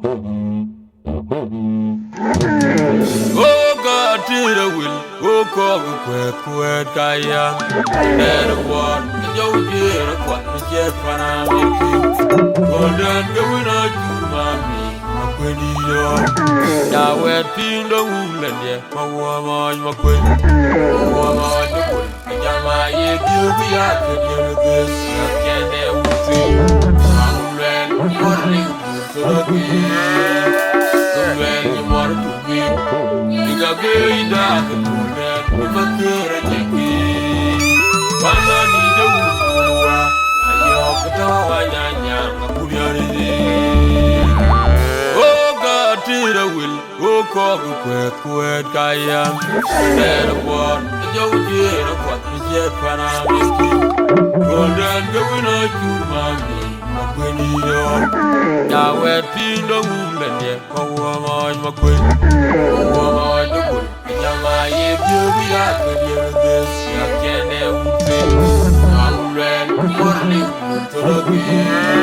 Oh God, did a will, oh God, we Kaya, and a one, and you did a what was yet when I'm making. Golden, the winner, you, mommy, my queen, now we're being the woman, yeah, my woman, my queen, my woman, the queen, and Yama, you be out to do this, I can't ever see. I'm ready, you're to the game. You want to be you got very dark and you got good at taking one need a woman and oh God did a will oh call the quick Kaya and a one and you did a what is yet when I'm making golden going on you mommy now we're being the woman, yeah, my queen, my queen, Yama, if you be out with this, I can't help it. I'm ready for you to the game.